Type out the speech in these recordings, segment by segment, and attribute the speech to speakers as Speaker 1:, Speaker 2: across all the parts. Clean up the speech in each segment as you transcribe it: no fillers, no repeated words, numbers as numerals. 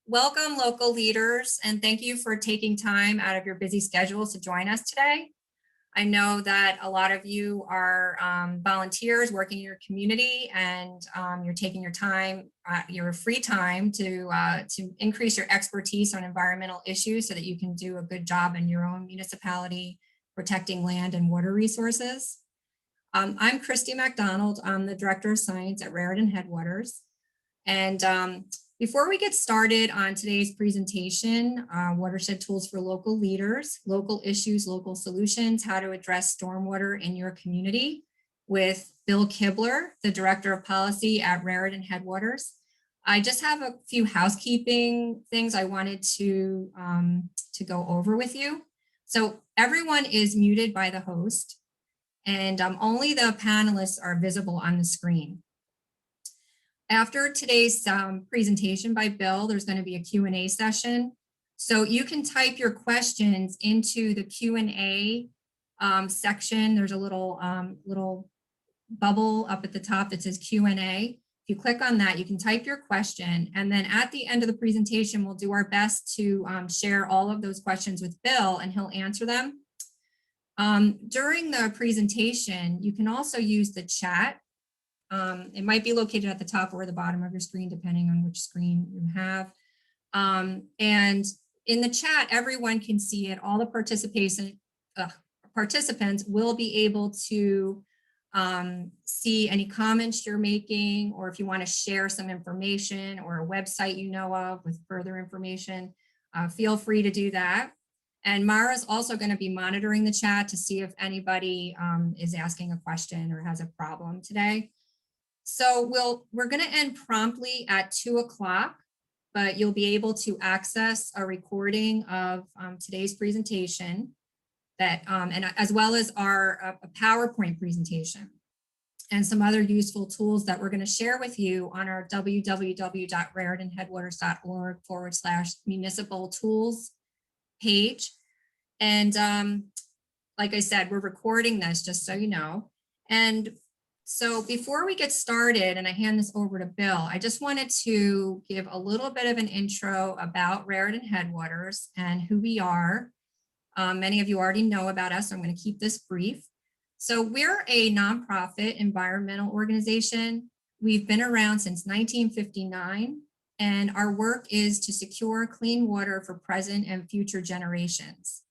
Speaker 1: Welcome, local leaders, and thank you for taking time out of your busy schedules to join us today. I know that a lot of you are volunteers working in your community, and you're taking your time, your free time to increase your expertise on environmental issues so that you can do a good job in your own municipality protecting land and water resources. I'm Christy McDonald. I'm the Director of Science at Raritan Headwaters. And before we get started on today's presentation, Watershed Tools for Local Leaders, Local Issues, Local Solutions, How to Address Stormwater in Your Community with Bill Kibler, the Director of Policy at Raritan Headwaters. I just have a few housekeeping things I wanted to go over with you. So everyone is muted by the host, and only the panelists are visible on the screen. After today's presentation by Bill, there's going to be a Q&A session. So you can type your questions into the Q&A section. There's a little bubble up at the top that says Q&A. If you click on that, you can type your question. And then at the end of the presentation, we'll do our best to share all of those questions with Bill, and he'll answer them. During the presentation, you can also use the chat. It might be located at the top or the bottom of your screen, depending on which screen you have. And in the chat, everyone can see it. All the participants will be able to see any comments you're making, or if you want to share some information or a website you know of with further information, feel free to do that. And Mara's also going to be monitoring the chat to see if anybody is asking a question or has a problem today. So we're going to end promptly at 2 o'clock, but you'll be able to access a recording of today's presentation that, and as well as our a PowerPoint presentation and some other useful tools that we're going to share with you on our www.raritanheadwaters.org/municipal tools page. And like I said, we're recording this just so you know. And so before we get started and I hand this over to Bill, I just wanted to give a little bit of an intro about Raritan Headwaters and who we are. Many of you already know about us, so I'm going to keep this brief. So we're a nonprofit environmental organization. We've been around since 1959, and our work is to secure clean water for present and future generations.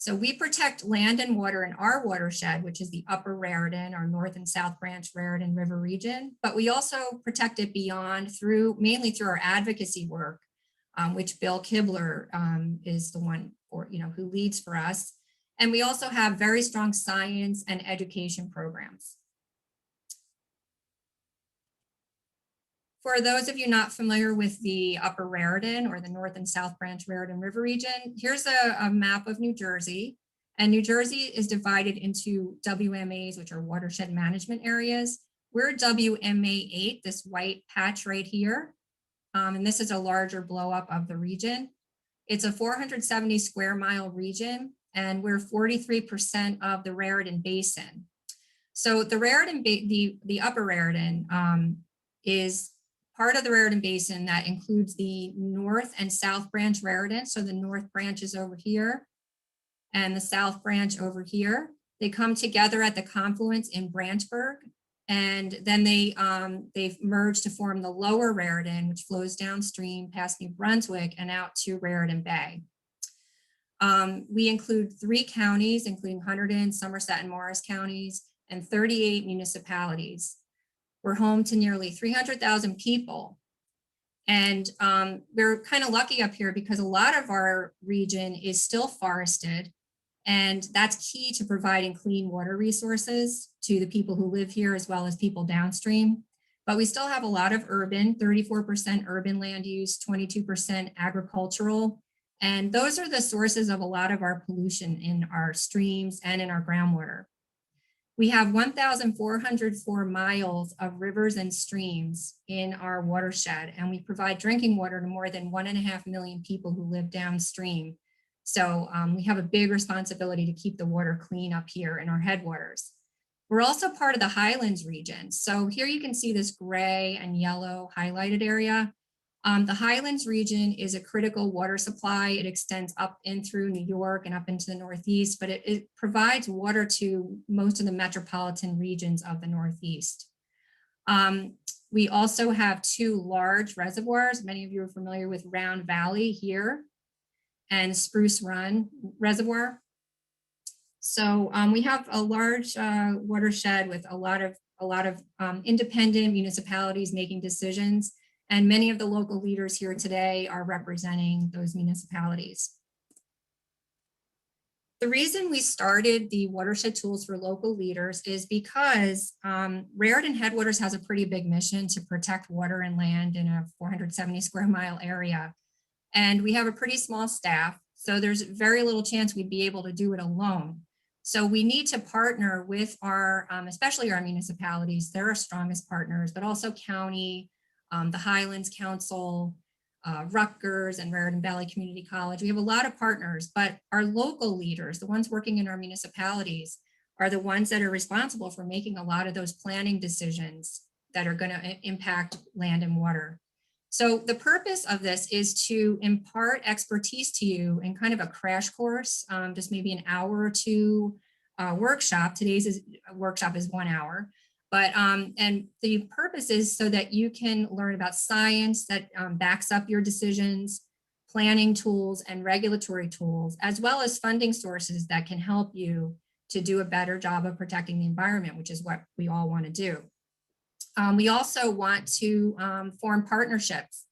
Speaker 1: So we protect land and water in our watershed, which is the Upper Raritan, our North and South Branch Raritan River region, but we also protect it beyond mainly through our advocacy work, which Bill Kibler is the one who leads for us. And we also have very strong science and education programs. For those of you not familiar with the Upper Raritan or the North and South Branch Raritan River region, here's a map of New Jersey. And New Jersey is divided into WMAs, which are watershed management areas. We're WMA 8, this white patch right here. And this is a larger blow up of the region. It's a 470 square mile region, and we're 43% of the Raritan Basin. So the Raritan, the Upper Raritan is part of the Raritan Basin that includes the North and South Branch Raritan. So the North Branch is over here and the South Branch over here. They come together at the confluence in Branchburg, and then they've merged to form the Lower Raritan, which flows downstream past New Brunswick and out to Raritan Bay. We include 3 counties, including Hunterdon, Somerset, and Morris counties, and 38 municipalities. We're home to nearly 300,000 people. And we're kind of lucky up here because a lot of our region is still forested, and that's key to providing clean water resources to the people who live here as well as people downstream. But we still have a lot of urban, 34% urban land use, 22% agricultural. And those are the sources of a lot of our pollution in our streams and in our groundwater. We have 1,404 miles of rivers and streams in our watershed, and we provide drinking water to more than 1.5 million people who live downstream. So we have a big responsibility to keep the water clean up here in our headwaters. We're also part of the Highlands region. So here you can see this gray and yellow highlighted area. The Highlands region is a critical water supply. It extends up in through New York and up into the Northeast, but it provides water to most of the metropolitan regions of the Northeast. We also have two large reservoirs. Many of you are familiar with Round Valley here and Spruce Run Reservoir. So we have a large watershed with a lot of independent municipalities making decisions, and many of the local leaders here today are representing those municipalities. The reason we started the Watershed Tools for local leaders is because Raritan Headwaters has a pretty big mission to protect water and land in a 470 square mile area. And we have a pretty small staff, so there's very little chance we'd be able to do it alone. So we need to partner with our, especially our municipalities, they're our strongest partners, but also county, the Highlands Council, Rutgers and Raritan Valley Community College. We have a lot of partners, but our local leaders, the ones working in our municipalities, are the ones that are responsible for making a lot of those planning decisions that are going to impact land and water. So the purpose of this is to impart expertise to you in kind of a crash course, just maybe an hour or two workshop. Today's workshop is 1 hour. But, and the purpose is so that you can learn about science that backs up your decisions, planning tools and regulatory tools, as well as funding sources that can help you to do a better job of protecting the environment, which is what we all want to do. We also want to form partnerships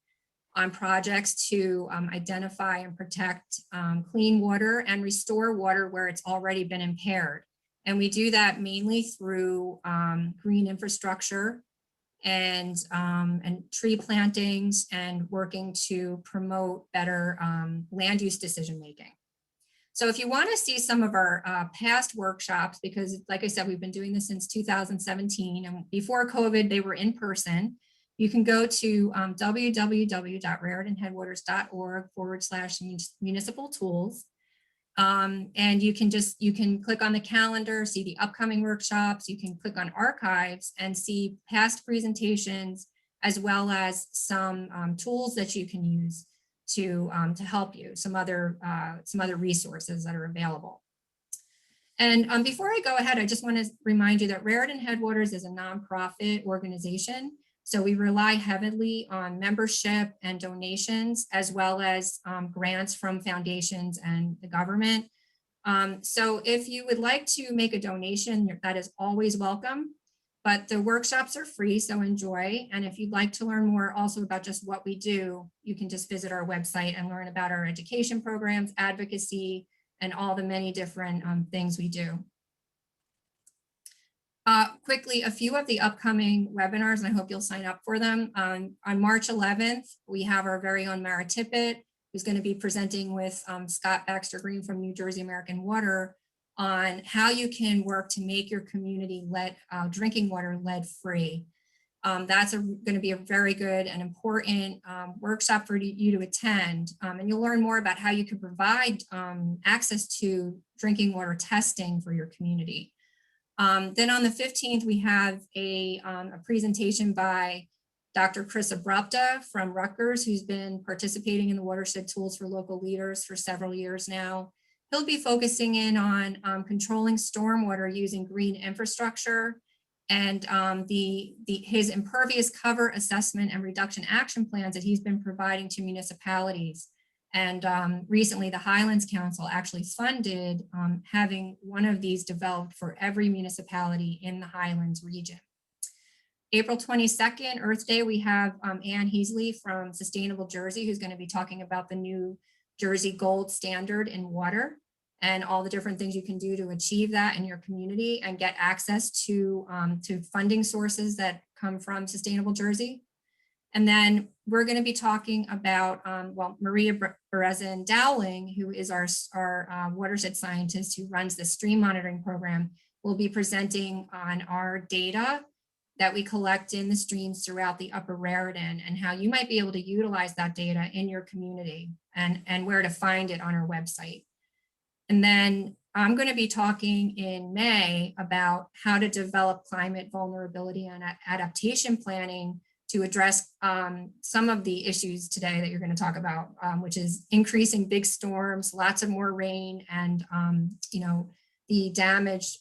Speaker 1: on projects to identify and protect clean water and restore water where it's already been impaired. And we do that mainly through green infrastructure and tree plantings and working to promote better land use decision making. So if you want to see some of our past workshops, because like I said, we've been doing this since 2017, and before COVID, they were in person. You can go to www.raritanheadwaters.org/municipal tools. And you can click on the calendar, see the upcoming workshops. You can click on archives and see past presentations, as well as some tools that you can use to help you, some other resources that are available. And before I go ahead, I just want to remind you that Raritan Headwaters is a nonprofit organization. So we rely heavily on membership and donations, as well as grants from foundations and the government. So if you would like to make a donation, that is always welcome. But the workshops are free, so enjoy. And if you'd like to learn more also about just what we do, you can just visit our website and learn about our education programs, advocacy, and all the many different things we do. Quickly, a few of the upcoming webinars, and I hope you'll sign up for them. On March 11th, we have our very own Mara Tippett, who's going to be presenting with Scott Baxter Green from New Jersey American Water on how you can work to make your community drinking water lead free. That's going to be a very good and important workshop for you to attend. And you'll learn more about how you can provide access to drinking water testing for your community. Then on the 15th, we have a presentation by Dr. Chris Abrupta from Rutgers, who's been participating in the Watershed Tools for local leaders for several years now. He'll be focusing in on controlling stormwater using green infrastructure and his impervious cover assessment and reduction action plans that he's been providing to municipalities. And recently the Highlands Council actually funded having one of these developed for every municipality in the Highlands region. April 22nd, Earth Day, we have Ann Heasley from Sustainable Jersey, who's going to be talking about the new Jersey Gold Standard in water and all the different things you can do to achieve that in your community and get access to funding sources that come from Sustainable Jersey. And then we're going to be talking about, Maria Berezin Dowling, who is our watershed scientist who runs the stream monitoring program, will be presenting on our data that we collect in the streams throughout the Upper Raritan and how you might be able to utilize that data in your community and where to find it on our website. And then I'm going to be talking in May about how to develop climate vulnerability and adaptation planning to address some of the issues today that you're going to talk about, which is increasing big storms, lots of more rain, and the damage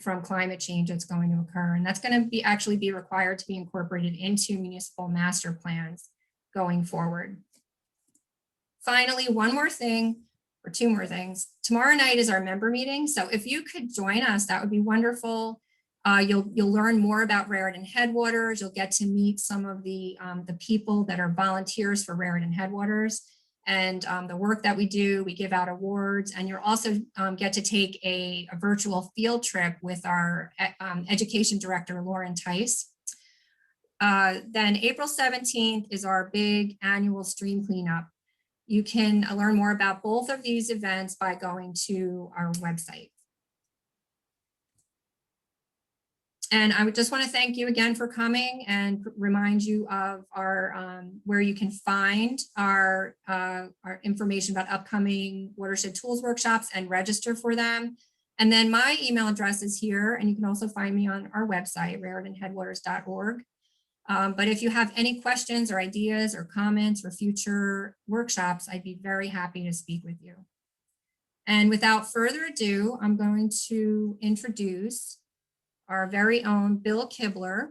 Speaker 1: from climate change that's going to occur. And that's going to actually be required to be incorporated into municipal master plans going forward. Finally, one more thing, or two more things. Tomorrow night is our member meeting. So if you could join us, that would be wonderful. You'll learn more about Raritan Headwaters. You'll get to meet some of the people that are volunteers for Raritan Headwaters and the work that we do. We give out awards, and you'll also get to take a virtual field trip with our education director, Lauren Tice. Then April 17th is our big annual stream cleanup. You can learn more about both of these events by going to our website. And I would just want to thank you again for coming and remind you of our where you can find our information about upcoming Watershed Tools workshops and register for them. And then my email address is here, and you can also find me on our website, raritanheadwaters.org. But if you have any questions or ideas or comments for future workshops, I'd be very happy to speak with you. And without further ado, I'm going to introduce our very own Bill Kibler.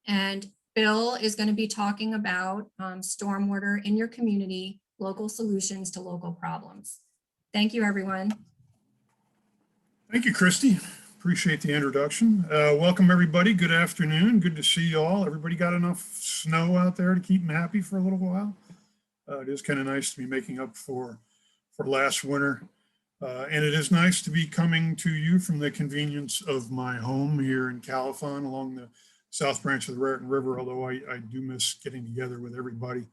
Speaker 1: And Bill is going to be talking about stormwater in your community, local solutions to local problems. Thank you, everyone.
Speaker 2: Thank you, Christy. Appreciate the introduction. Welcome, everybody. Good afternoon. Good to see you all. Everybody got enough snow out there to keep them happy for a little while? It is kind of nice to be making up for last winter. And it is nice to be coming to you from the convenience of my home here in Califon along the south branch of the Raritan River, although I do miss getting together with everybody.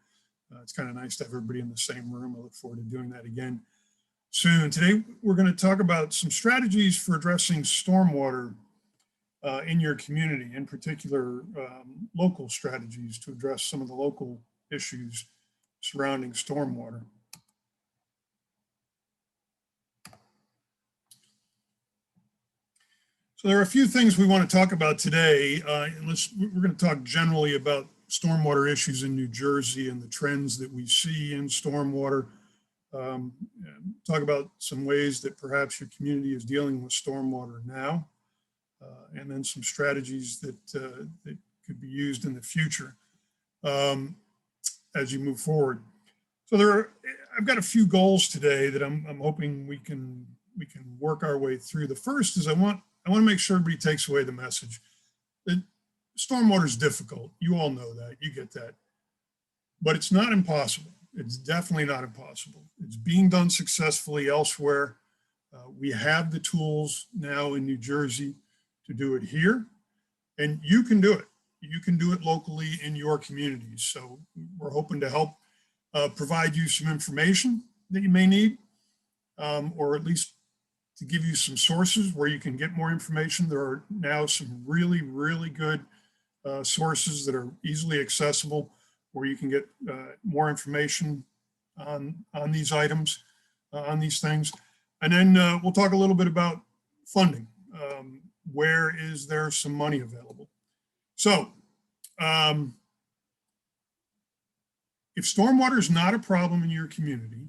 Speaker 2: It's kind of nice to have everybody in the same room. I look forward to doing that again soon. Today, we're going to talk about some strategies for addressing stormwater in your community, in particular, local strategies to address some of the local issues surrounding stormwater. So there are a few things we want to talk about today. We're going to talk generally about stormwater issues in New Jersey and the trends that we see in stormwater. Talk about some ways that perhaps your community is dealing with stormwater now, and then some strategies that could be used in the future as you move forward. So I've got a few goals today that I'm hoping we can work our way through. The first is I want to make sure everybody takes away the message that stormwater is difficult. You all know that, you get that, but it's not impossible. It's definitely not impossible. It's being done successfully elsewhere. We have the tools now in New Jersey to do it here, and you can do it. You can do it locally in your communities. So we're hoping to help provide you some information that you may need, or at least to give you some sources where you can get more information. There are now some really, really good sources that are easily accessible where you can get more information on these items, on these things. And then we'll talk a little bit about funding. Where is there some money available? So if stormwater is not a problem in your community,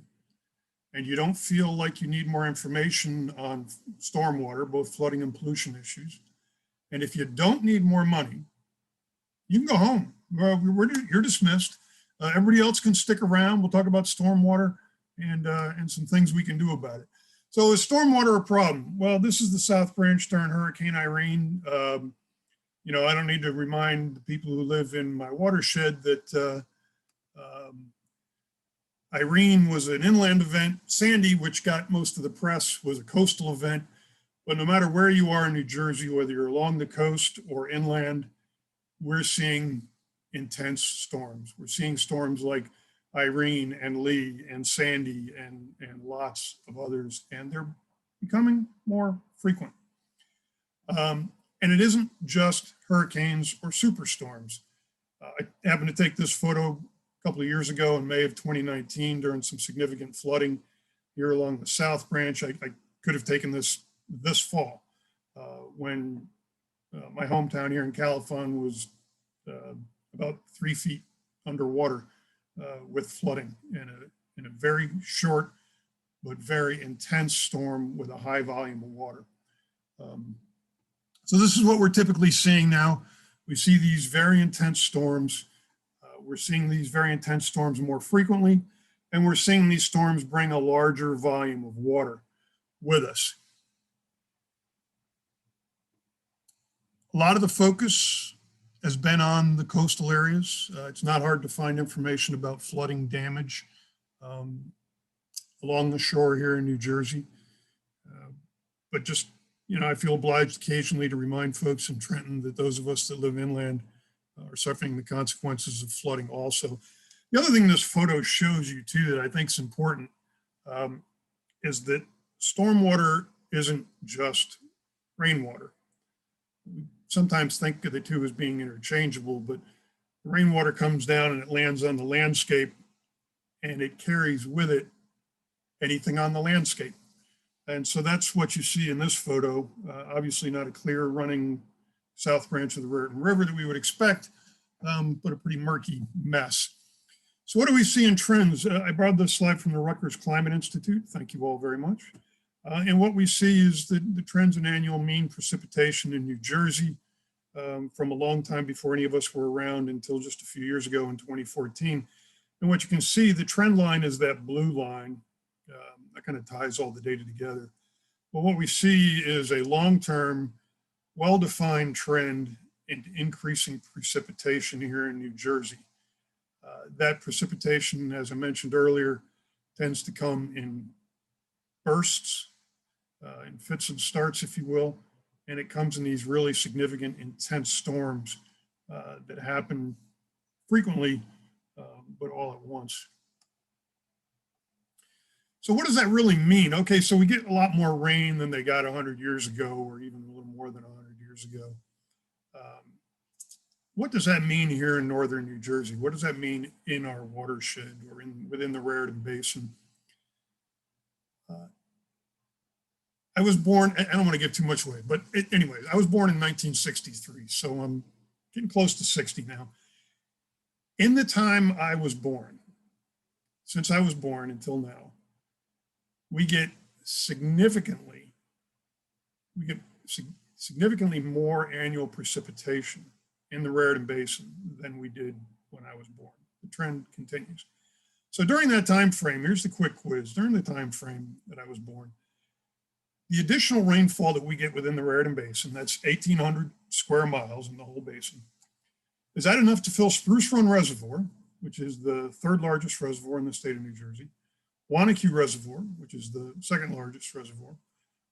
Speaker 2: and you don't feel like you need more information on stormwater, both flooding and pollution issues, and if you don't need more money, you can go home. You're dismissed. Everybody else can stick around. We'll talk about stormwater and some things we can do about it. So is stormwater a problem? Well, this is the South Branch during Hurricane Irene. I don't need to remind the people who live in my watershed that Irene was an inland event. Sandy, which got most of the press, was a coastal event. But no matter where you are in New Jersey, whether you're along the coast or inland, we're seeing intense storms. We're seeing storms like Irene and Lee and Sandy and lots of others, and they're becoming more frequent. And it isn't just hurricanes or superstorms. I happened to take this photo a couple of years ago in May of 2019 during some significant flooding here along the South Branch. I could have taken this fall when my hometown here in Califon was about 3 feet underwater with flooding in a very short but very intense storm with a high volume of water. So this is what we're typically seeing now. We see these very intense storms. We're seeing these very intense storms more frequently, and we're seeing these storms bring a larger volume of water with us. A lot of the focus has been on the coastal areas. It's not hard to find information about flooding damage along the shore here in New Jersey. But just, I feel obliged occasionally to remind folks in Trenton that those of us that live inland are suffering the consequences of flooding also. The other thing this photo shows you too that I think is important is that stormwater isn't just rainwater. We sometimes think of the two as being interchangeable, but rainwater comes down and it lands on the landscape and it carries with it anything on the landscape. And so that's what you see in this photo. Obviously not a clear running south branch of the Raritan River that we would expect, but a pretty murky mess. So what do we see in trends? I brought this slide from the Rutgers Climate Institute. Thank you all very much. And what we see is the trends in annual mean precipitation in New Jersey from a long time before any of us were around until just a few years ago in 2014. And what you can see, the trend line is that blue line. That kind of ties all the data together. But what we see is a long-term, well-defined trend in increasing precipitation here in New Jersey. That precipitation, as I mentioned earlier, tends to come in bursts, in fits and starts, if you will, and it comes in these really significant, intense storms that happen frequently, but all at once. So what does that really mean? Okay, so we get a lot more rain than they got 100 years ago, or even a little more than 100 years ago. What does that mean here in northern New Jersey? What does that mean in our watershed or within the Raritan Basin? I was born, I don't want to give too much away, but anyways, I was born in 1963, so I'm getting close to 60 now. In the time I was born, since I was born until now, we get significantly more annual precipitation in the Raritan Basin than we did when I was born. The trend continues. So during that time frame, here's the quick quiz. During the time frame that I was born, the additional rainfall that we get within the Raritan Basin, that's 1,800 square miles in the whole basin, is that enough to fill Spruce Run Reservoir, which is the third largest reservoir in the state of New Jersey, Wanacue Reservoir, which is the second largest reservoir,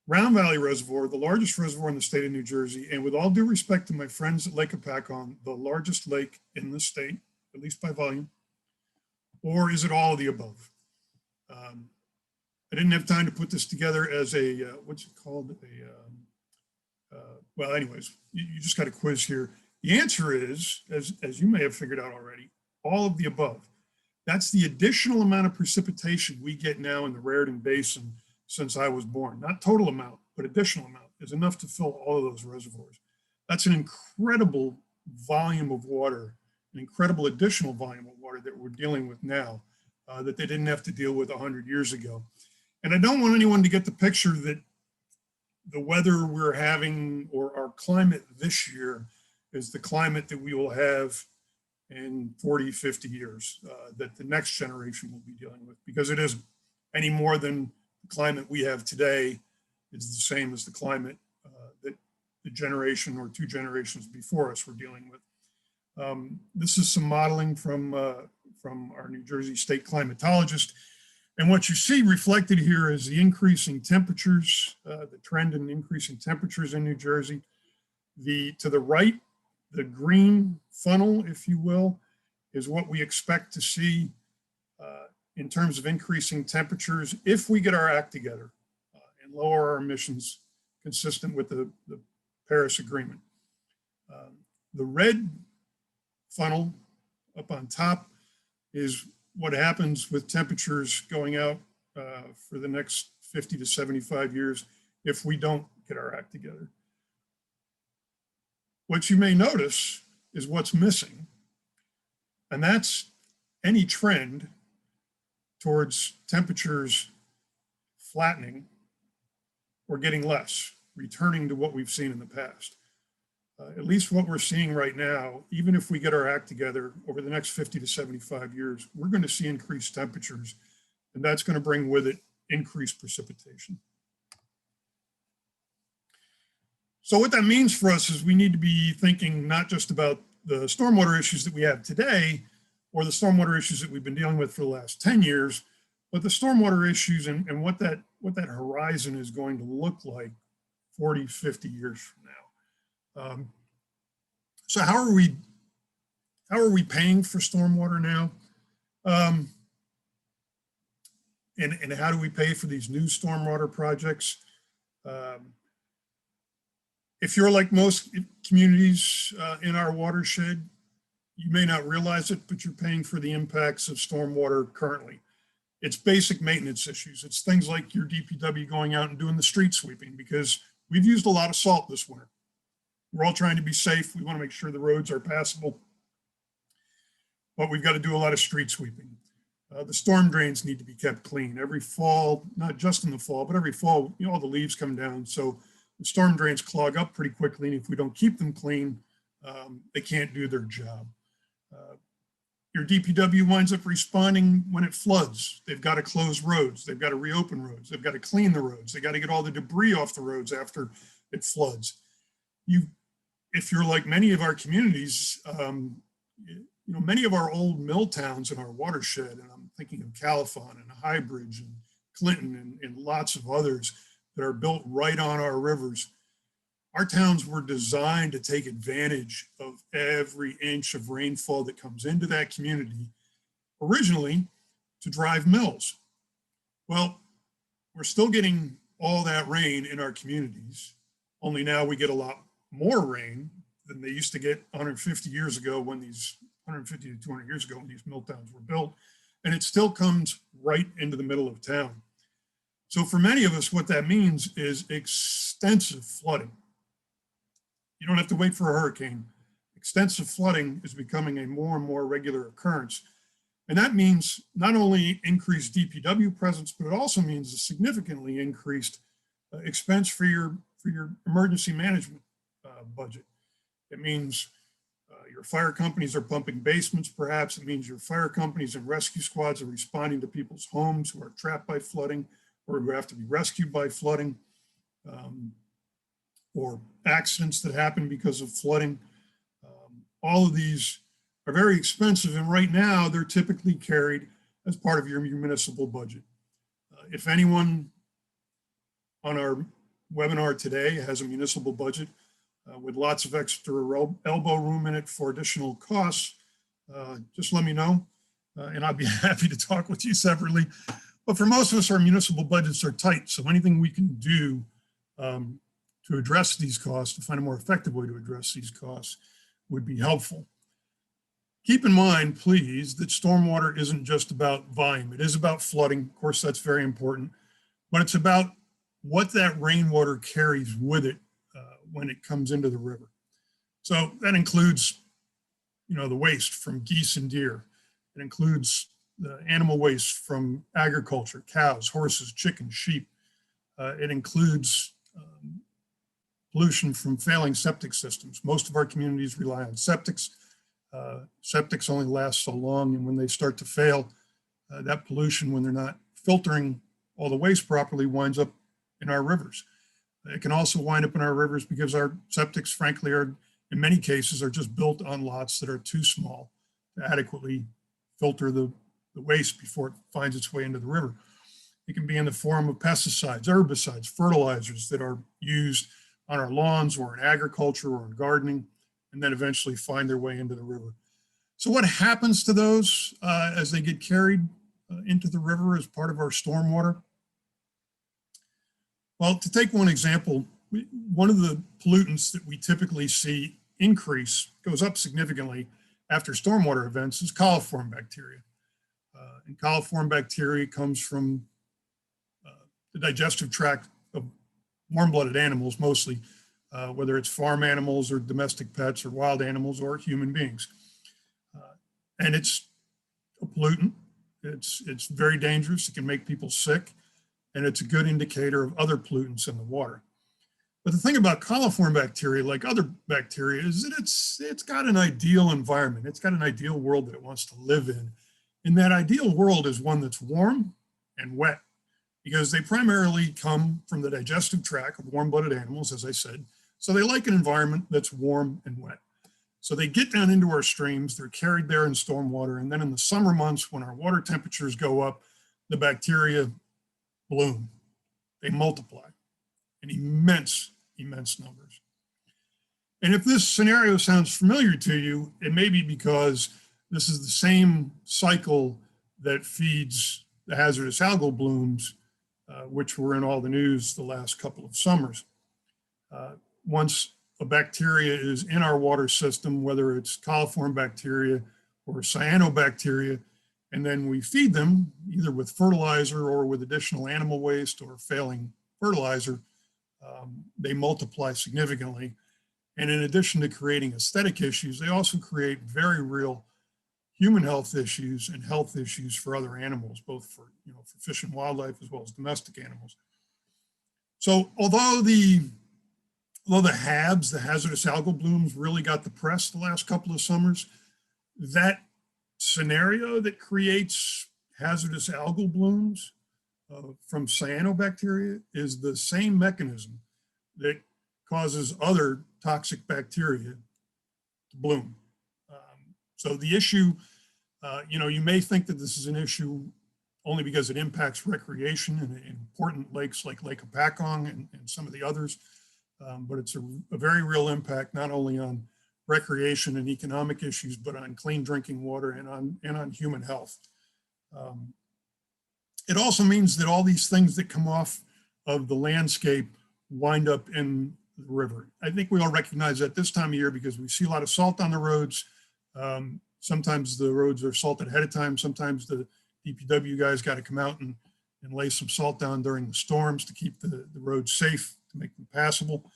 Speaker 2: Round Valley Reservoir, the largest reservoir in the state of New Jersey, and with all due respect to my friends at Lake Apacon, the largest lake in the state, at least by volume, or is it all of the above? I didn't have time to put this together as a, what's it called? Well, anyways, you just got a quiz here. The answer is, as you may have figured out already, all of the above. That's the additional amount of precipitation we get now in the Raritan Basin since I was born. Not total amount, but additional amount is enough to fill all of those reservoirs. That's an incredible volume of water, an incredible additional volume of water that we're dealing with now that they didn't have to deal with 100 years ago. And I don't want anyone to get the picture that the weather we're having or our climate this year is the climate that we will have in 40, 50 years, that the next generation will be dealing with, because it isn't any more than the climate we have today is the same as the climate that the generation or two generations before us were dealing with. This is some modeling from our New Jersey state climatologist. And what you see reflected here is the increasing temperatures, the trend in increasing temperatures in New Jersey. To the right, the green funnel, if you will, is what we expect to see in terms of increasing temperatures if we get our act together and lower our emissions consistent with the Paris Agreement. The red funnel up on top is what happens with temperatures going out for the next 50 to 75 years if we don't get our act together. What you may notice is what's missing. And that's any trend towards temperatures flattening or getting less, returning to what we've seen in the past. At least what we're seeing right now, even if we get our act together over the next 50 to 75 years, we're going to see increased temperatures, and that's going to bring with it increased precipitation. So what that means for us is we need to be thinking not just about the stormwater issues that we have today, or the stormwater issues that we've been dealing with for the last 10 years, but the stormwater issues and what that horizon is going to look like 40, 50 years from now. So how are we paying for stormwater now? And how do we pay for these new stormwater projects? If you're like most communities in our watershed, you may not realize it, but you're paying for the impacts of stormwater currently. It's basic maintenance issues. It's things like your DPW going out and doing the street sweeping, because we've used a lot of salt this winter. We're all trying to be safe. We want to make sure the roads are passable, but we've got to do a lot of street sweeping. The storm drains need to be kept clean every fall, not just in the fall, but every fall, you know, all the leaves come down. So the storm drains clog up pretty quickly. And if we don't keep them clean, they can't do their job. Your DPW winds up responding when it floods. They've got to close roads. They've got to reopen roads. They've got to clean the roads. They got to get all the debris off the roads after it floods. If you're like many of our communities, you know, many of our old mill towns in our watershed, and I'm thinking of Califon and Highbridge and Clinton and lots of others that are built right on our rivers. Our towns were designed to take advantage of every inch of rainfall that comes into that community, originally to drive mills. Well, we're still getting all that rain in our communities, only now we get a lot more rain than they used to get 150 years ago when these 150 to 200 years ago when these mill towns were built, and it still comes right into the middle of town. So for many of us, what that means is extensive flooding. You don't have to wait for a hurricane. Extensive flooding is becoming a more and more regular occurrence. And that means not only increased DPW presence, but it also means a significantly increased expense for your emergency management budget. It means your fire companies are pumping basements, perhaps. It means your fire companies and rescue squads are responding to people's homes who are trapped by flooding or who have to be rescued by flooding, or accidents that happen because of flooding. All of these are very expensive, and right now they're typically carried as part of your municipal budget. If anyone on our webinar today has a municipal budget with lots of extra elbow room in it for additional costs, just let me know, and I'd be happy to talk with you separately. But for most of us, our municipal budgets are tight, so anything we can do to address these costs, to find a more effective way to address these costs, would be helpful. Keep in mind, please, that stormwater isn't just about volume. It is about flooding. Of course, that's very important, but it's about what that rainwater carries with it when it comes into the river. So that includes, you know, the waste from geese and deer. It includes the animal waste from agriculture, cows, horses, chickens, sheep. It includes pollution from failing septic systems. Most of our communities rely on septics. Septics only last so long, and when they start to fail, that pollution, when they're not filtering all the waste properly, winds up in our rivers. It can also wind up in our rivers because our septics, frankly, are in many cases are just built on lots that are too small to adequately filter the waste before it finds its way into the river. It can be in the form of pesticides, herbicides, fertilizers that are used on our lawns or in agriculture or in gardening, and then eventually find their way into the river. So what happens to those as they get carried into the river as part of our stormwater? Well, to take one example, one of the pollutants that we typically see increase, goes up significantly after stormwater events, is coliform bacteria. And coliform bacteria comes from the digestive tract of warm-blooded animals, mostly, whether it's farm animals or domestic pets or wild animals or human beings. And it's a pollutant. It's very dangerous. It can make people sick, and it's a good indicator of other pollutants in the water. But the thing about coliform bacteria, like other bacteria, is that it's got an ideal environment. It's got an ideal world that it wants to live in. And that ideal world is one that's warm and wet, because they primarily come from the digestive tract of warm-blooded animals, as I said. So they like an environment that's warm and wet. So they get down into our streams, they're carried there in stormwater, and then in the summer months when our water temperatures go up, the bacteria bloom. They multiply in immense numbers. And if this scenario sounds familiar to you, it may be because this is the same cycle that feeds the hazardous algal blooms, which were in all the news the last couple of summers. Once a bacteria is in our water system, whether it's coliform bacteria or cyanobacteria, and then we feed them either with fertilizer or with additional animal waste or failing fertilizer, they multiply significantly. And in addition to creating aesthetic issues, they also create very real human health issues and health issues for other animals, both for fish and wildlife as well as domestic animals. So although the HABs, the hazardous algal blooms, really got the press the last couple of summers, that scenario that creates hazardous algal blooms from cyanobacteria is the same mechanism that causes other toxic bacteria to bloom. So the issue, you may think that this is an issue only because it impacts recreation in important lakes like Lake Hopatcong and some of the others, but it's a very real impact not only on recreation and economic issues, but on clean drinking water and on human health. It also means that all these things that come off of the landscape wind up in the river. I think we all recognize that this time of year because we see a lot of salt on the roads. Sometimes the roads are salted ahead of time. Sometimes the DPW guys got to come out and lay some salt down during the storms to keep the roads safe, to make them passable.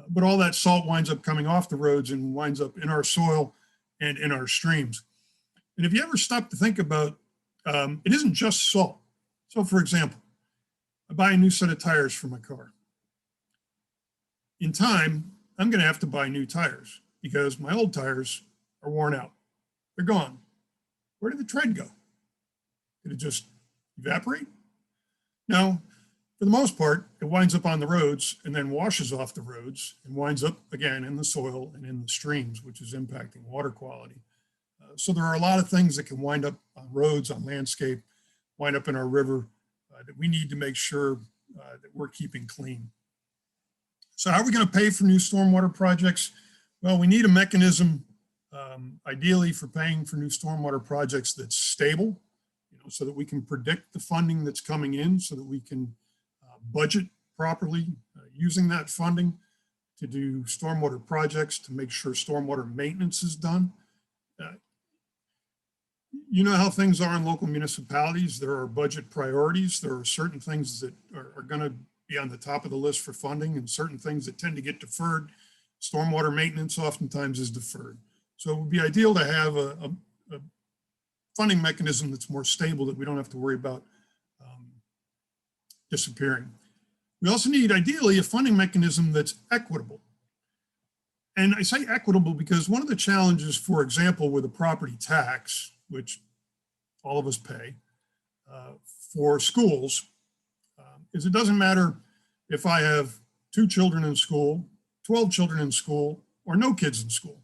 Speaker 2: But all that salt winds up coming off the roads and winds up in our soil and in our streams. And if you ever stop to think about, it isn't just salt. So for example, I buy a new set of tires for my car. In time, I'm going to have to buy new tires because my old tires are worn out. They're gone. Where did the tread go? Did it just evaporate? No, for the most part, it winds up on the roads and then washes off the roads and winds up again in the soil and in the streams, which is impacting water quality. So there are a lot of things that can wind up on roads, on landscape, wind up in our river that we need to make sure that we're keeping clean. So how are we going to pay for new stormwater projects? Well, we need a mechanism, ideally for paying for new stormwater projects that's stable, so that we can predict the funding that's coming in, so that we can budget properly using that funding to do stormwater projects, to make sure stormwater maintenance is done. You know how things are in local municipalities. There are budget priorities. There are certain things that are going to be on the top of the list for funding and certain things that tend to get deferred. Stormwater maintenance oftentimes is deferred. So it would be ideal to have a funding mechanism that's more stable, that we don't have to worry about disappearing. We also need, ideally, a funding mechanism that's equitable. And I say equitable because one of the challenges, for example, with a property tax, which all of us pay for schools, is it doesn't matter if I have 2 children in school, 12 children in school, or no kids in school.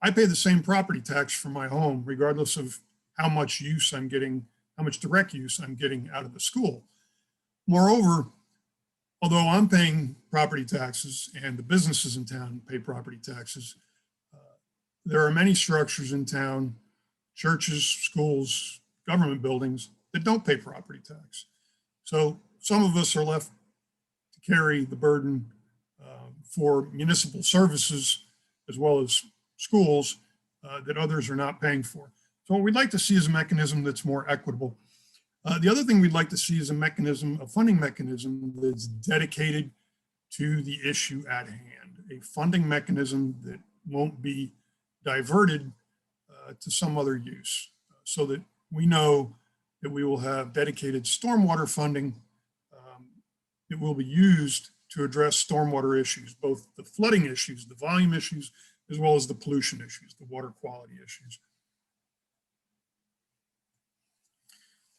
Speaker 2: I pay the same property tax for my home, regardless of how much use I'm getting, how much direct use I'm getting out of the school. Moreover, although I'm paying property taxes and the businesses in town pay property taxes, there are many structures in town, churches, schools, government buildings, that don't pay property tax. So some of us are left to carry the burden for municipal services as well as schools that others are not paying for. So what we'd like to see is a mechanism that's more equitable. The other thing we'd like to see is a funding mechanism that's dedicated to the issue at hand. a funding mechanism that won't be diverted to some other use, so that we know that we will have dedicated stormwater funding that will be used to address stormwater issues, both the flooding issues, the volume issues, as well as the pollution issues, the water quality issues.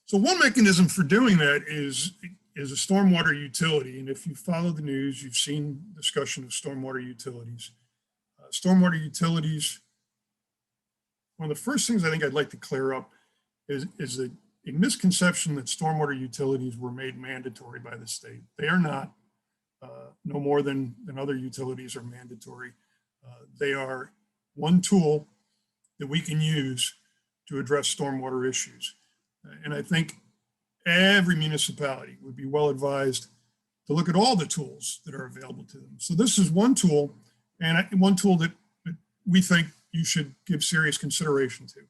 Speaker 2: So one mechanism for doing that is a stormwater utility. And if you follow the news, you've seen discussion of stormwater utilities. Stormwater utilities, one of the first things I think I'd like to clear up is that a misconception that stormwater utilities were made mandatory by the state. They are not, no more than other utilities are mandatory. They are one tool that we can use to address stormwater issues. And I think every municipality would be well advised to look at all the tools that are available to them. So this is one tool, and one tool that we think you should give serious consideration to.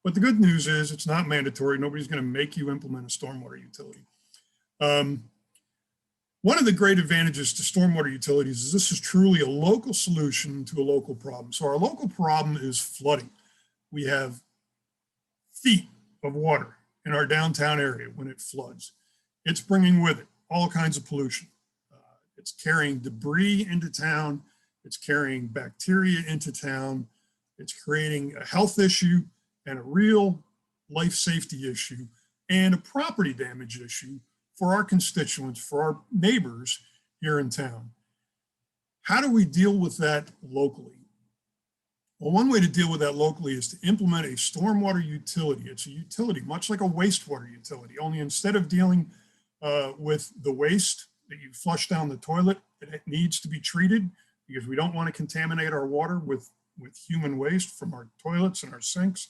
Speaker 2: But the good news is it's not mandatory. Nobody's going to make you implement a stormwater utility. One of the great advantages to stormwater utilities is this is truly a local solution to a local problem. So our local problem is flooding. We have feet of water in our downtown area when it floods. It's bringing with it all kinds of pollution. It's carrying debris into town. It's carrying bacteria into town. It's creating a health issue and a real life safety issue and a property damage issue for our constituents, for our neighbors here in town. How do we deal with that locally? Well, one way to deal with that locally is to implement a stormwater utility. It's a utility, much like a wastewater utility, only instead of dealing with the waste that you flush down the toilet, it needs to be treated because we don't want to contaminate our water with human waste from our toilets and our sinks.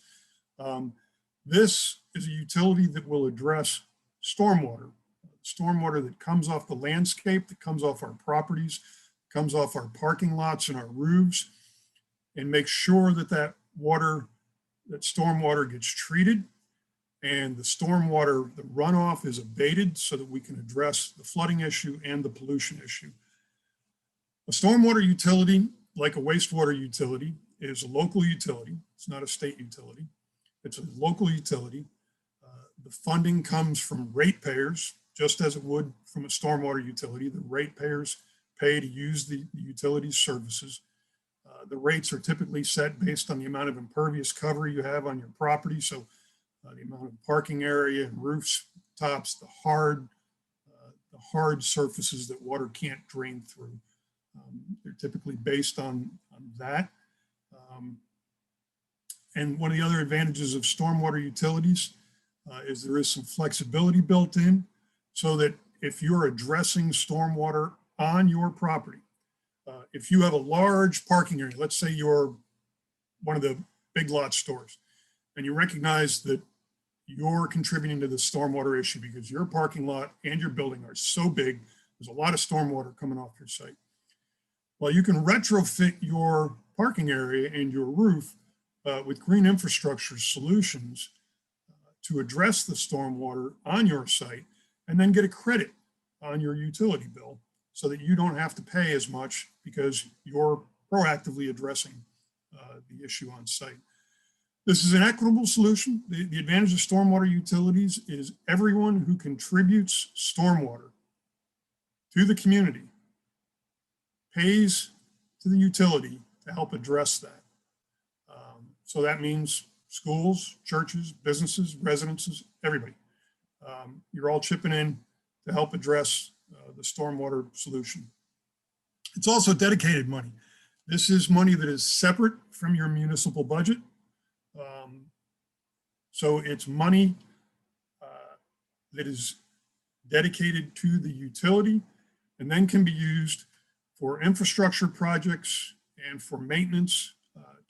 Speaker 2: This is a utility that will address stormwater that comes off the landscape, that comes off our properties, comes off our parking lots and our roofs, and make sure that that stormwater gets treated and the stormwater, the runoff is abated so that we can address the flooding issue and the pollution issue. A stormwater utility, like a wastewater utility, is a local utility. It's not a state utility. It's a local utility. The funding comes from ratepayers, just as it would from a stormwater utility. The ratepayers pay to use the utility services. The rates are typically set based on the amount of impervious cover you have on your property. So the amount of parking area and roofs, tops, the hard surfaces that water can't drain through. They're typically based on that. And one of the other advantages of stormwater utilities is there is some flexibility built in so that if you're addressing stormwater on your property, if you have a large parking area, let's say you're one of the big lot stores, and you recognize that you're contributing to the stormwater issue because your parking lot and your building are so big, there's a lot of stormwater coming off your site. Well, you can retrofit your parking area and your roof with green infrastructure solutions to address the stormwater on your site and then get a credit on your utility bill so that you don't have to pay as much because you're proactively addressing the issue on site. This is an equitable solution. The advantage of stormwater utilities is everyone who contributes stormwater to the community pays to the utility to help address that. So that means schools, churches, businesses, residences, everybody. You're all chipping in to help address the stormwater solution. It's also dedicated money. This is money that is separate from your municipal budget. So it's money that is dedicated to the utility and then can be used for infrastructure projects and for maintenance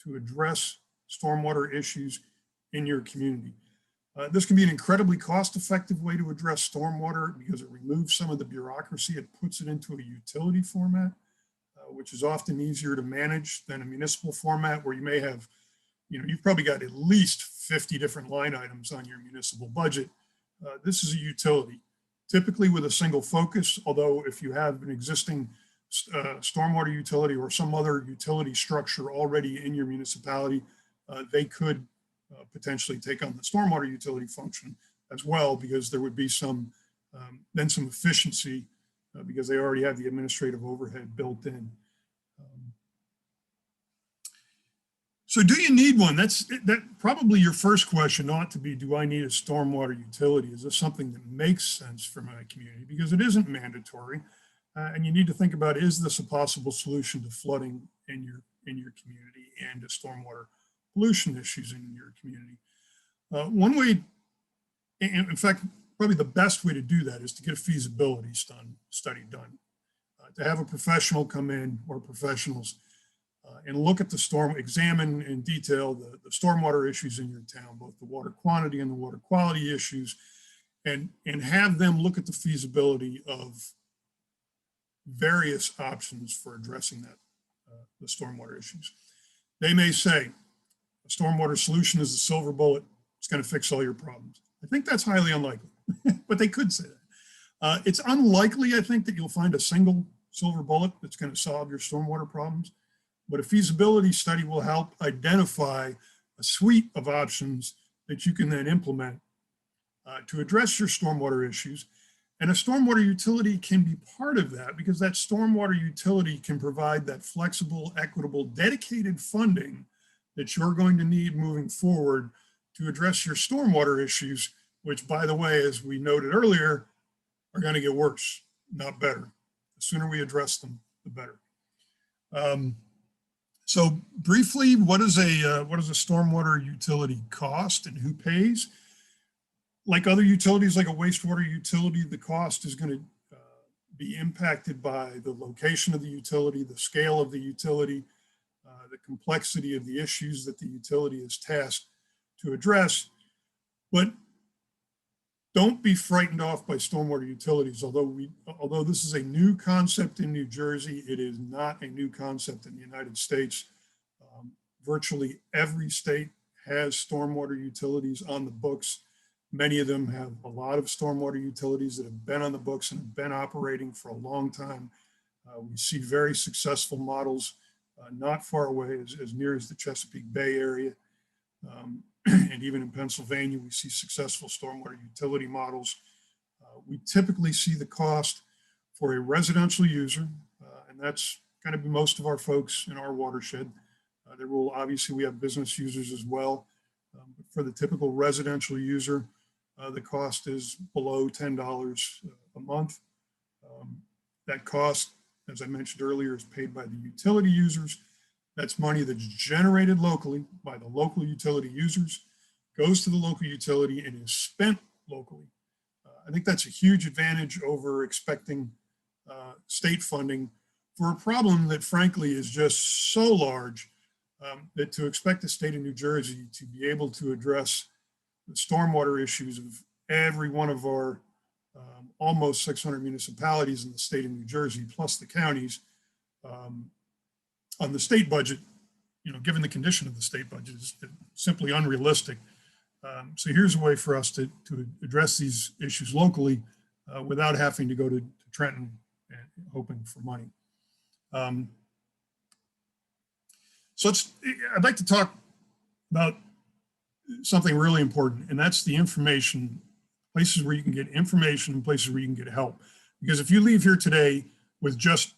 Speaker 2: to address stormwater issues in your community. This can be an incredibly cost-effective way to address stormwater because it removes some of the bureaucracy. It puts it into a utility format, which is often easier to manage than a municipal format where you may have, you've probably got at least 50 different line items on your municipal budget. This is a utility, typically with a single focus, although if you have an existing stormwater utility or some other utility structure already in your municipality, they could potentially take on the stormwater utility function as well, because there would be some efficiency because they already have the administrative overhead built in. So do you need one? That probably your first question ought to be, do I need a stormwater utility? Is this something that makes sense for my community? Because it isn't mandatory. And you need to think about, is this a possible solution to flooding in your community and to stormwater pollution issues in your community? One way, in fact, probably the best way to do that is to get a feasibility study done. To have a professional come in, or professionals, and look at examine in detail the stormwater issues in your town, both the water quantity and the water quality issues, and have them look at the feasibility of various options for addressing the stormwater issues. They may say a stormwater solution is a silver bullet, it's going to fix all your problems. I think that's highly unlikely, but they could say that. It's unlikely, I think, that you'll find a single silver bullet that's going to solve your stormwater problems. But a feasibility study will help identify a suite of options that you can then implement to address your stormwater issues. And a stormwater utility can be part of that, because that stormwater utility can provide that flexible, equitable, dedicated funding that you're going to need moving forward to address your stormwater issues, which, by the way, as we noted earlier, are going to get worse, not better. The sooner we address them, the better. So briefly, what does a stormwater utility cost and who pays? Like other utilities, like a wastewater utility, the cost is going to be impacted by the location of the utility, the scale of the utility, the complexity of the issues that the utility is tasked to address. But don't be frightened off by stormwater utilities. Although this is a new concept in New Jersey, it is not a new concept in the United States. Virtually every state has stormwater utilities on the books. Many of them have a lot of stormwater utilities that have been on the books and have been operating for a long time. We see very successful models not far away, as near as the Chesapeake Bay area. And even in Pennsylvania, we see successful stormwater utility models. We typically see the cost for a residential user, and that's going to be most of our folks in our watershed. There will obviously, we have business users as well. But for the typical residential user, the cost is below $10 a month. That cost, as I mentioned earlier, is paid by the utility users. That's money that's generated locally by the local utility users, goes to the local utility, and is spent locally. I think that's a huge advantage over expecting state funding for a problem that, frankly, is just so large that to expect the state of New Jersey to be able to address the stormwater issues of every one of our almost 600 municipalities in the state of New Jersey, plus the counties, on the state budget, given the condition of the state budget, is simply unrealistic. So here's a way for us to address these issues locally without having to go to Trenton and hoping for money. So I'd like to talk about something really important, and that's the information, places where you can get information and places where you can get help. Because if you leave here today with just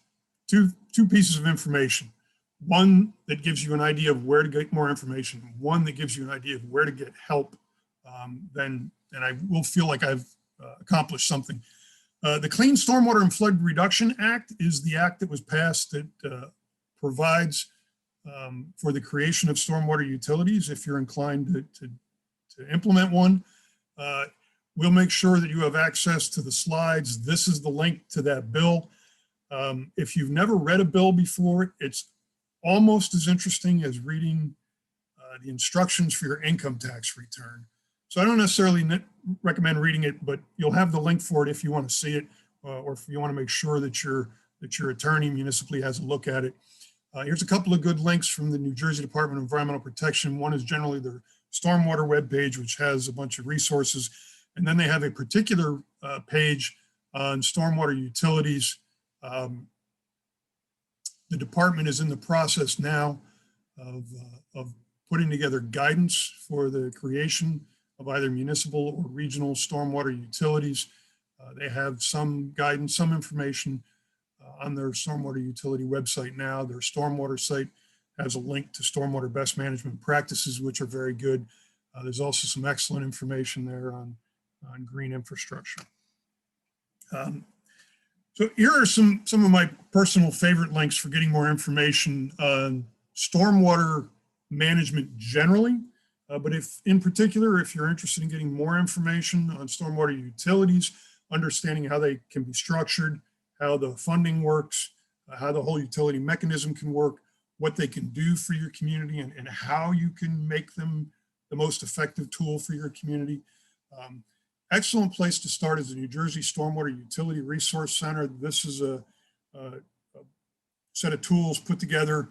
Speaker 2: two pieces of information, one that gives you an idea of where to get more information, one that gives you an idea of where to get help, then I will feel like I've accomplished something. The Clean Stormwater and Flood Reduction Act is the act that was passed that provides for the creation of stormwater utilities. If you're inclined to implement one, we'll make sure that you have access to the slides. This is the link to that bill. If you've never read a bill before, it's almost as interesting as reading the instructions for your income tax return. So I don't necessarily recommend reading it, but you'll have the link for it if you want to see it, or if you want to make sure that your attorney municipally has a look at it. Here's a couple of good links from the New Jersey Department of Environmental Protection. One is generally their stormwater webpage, which has a bunch of resources. And then they have a particular page on stormwater utilities. The department is in the process now of putting together guidance for the creation of either municipal or regional stormwater utilities. They have some guidance, some information on their stormwater utility website now. Their stormwater site has a link to stormwater best management practices, which are very good. There's also some excellent information there on green infrastructure. So here are some of my personal favorite links for getting more information on stormwater management generally. But if in particular, if you're interested in getting more information on stormwater utilities, understanding how they can be structured, how the funding works, how the whole utility mechanism can work, what they can do for your community, and how you can make them the most effective tool for your community. Excellent place to start is the New Jersey Stormwater Utility Resource Center. This is a set of tools put together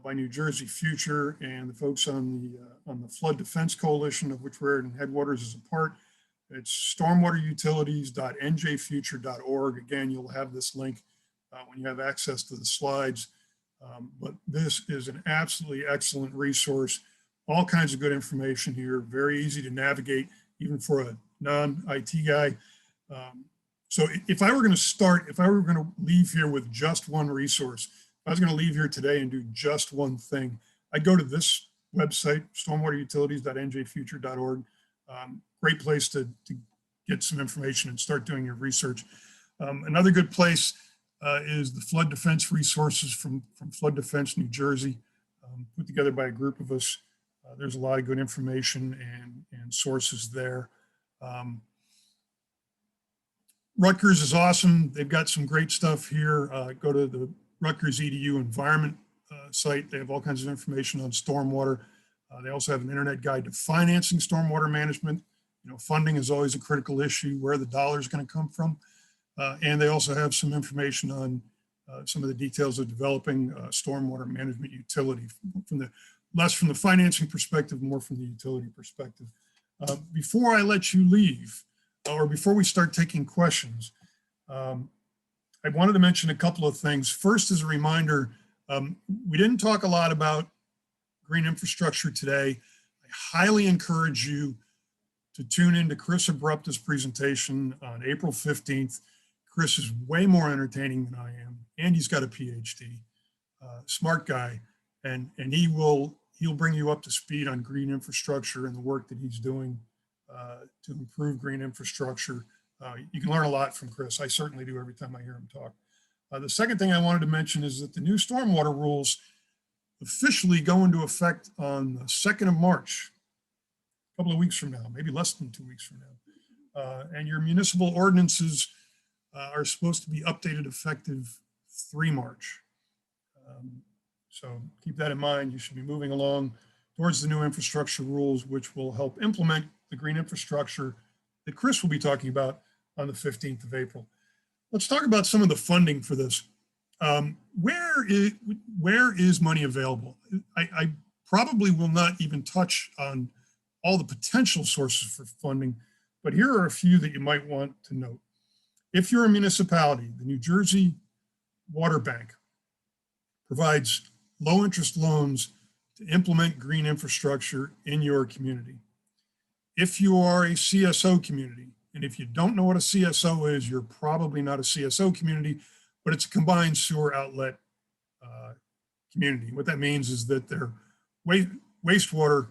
Speaker 2: by New Jersey Future and the folks on the Flood Defense Coalition, of which Raritan Headwaters is a part. It's stormwaterutilities.njfuture.org. Again, you'll have this link when you have access to the slides. But this is an absolutely excellent resource. All kinds of good information here, very easy to navigate, even for a non-IT guy. So if I were going to leave here with just one resource, if I was going to leave here today and do just one thing, I'd go to this website, stormwaterutilities.njfuture.org. Great place to get some information and start doing your research. Another good place is the Flood Defense Resources from Flood Defense New Jersey, put together by a group of us. There's a lot of good information and sources there. Rutgers is awesome. They've got some great stuff here. Go to the Rutgers EDU environment site. They have all kinds of information on stormwater. They also have an internet guide to financing stormwater management. You know, funding is always a critical issue, where the dollar is going to come from. And they also have some information on some of the details of developing stormwater management utility, less from the financing perspective, more from the utility perspective. Before I let you leave, or before we start taking questions, I wanted to mention a couple of things. First, as a reminder, we didn't talk a lot about green infrastructure today. I highly encourage you to tune into Chris Abrupta's presentation on April 15th. Chris is way more entertaining than I am, and he's got a PhD, smart guy, and he'll bring you up to speed on green infrastructure and the work that he's doing to improve green infrastructure. You can learn a lot from Chris. I certainly do every time I hear him talk. The second thing I wanted to mention is that the new stormwater rules officially go into effect on the 2nd of March, a couple of weeks from now, maybe less than 2 weeks from now. And your municipal ordinances are supposed to be updated effective 3 March. So keep that in mind. You should be moving along towards the new infrastructure rules, which will help implement the green infrastructure that Chris will be talking about on the 15th of April. Let's talk about some of the funding for this. Where is money available? I probably will not even touch on all the potential sources for funding, but here are a few that you might want to note. If you're a municipality, the New Jersey Water Bank provides low interest loans to implement green infrastructure in your community. If you are a CSO community, and if you don't know what a CSO is, you're probably not a CSO community, but it's a combined sewer outlet community. What that means is that their wastewater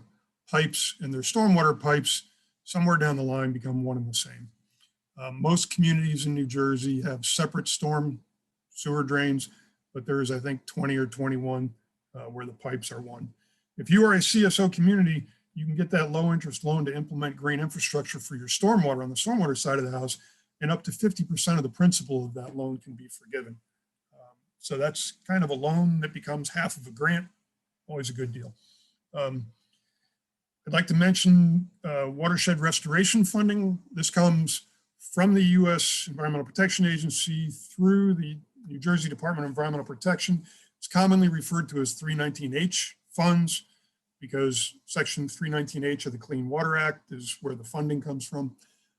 Speaker 2: pipes and their stormwater pipes somewhere down the line become one and the same. Most communities in New Jersey have separate storm sewer drains, but there's, I think, 20 or 21 where the pipes are one. If you are a CSO community, you can get that low interest loan to implement green infrastructure for your stormwater on the stormwater side of the house, and up to 50% of the principal of that loan can be forgiven. So that's kind of a loan that becomes half of a grant, always a good deal. I'd like to mention watershed restoration funding. This comes from the U.S. Environmental Protection Agency through the New Jersey Department of Environmental Protection. It's commonly referred to as 319H funds because Section 319H of the Clean Water Act is where the funding comes from.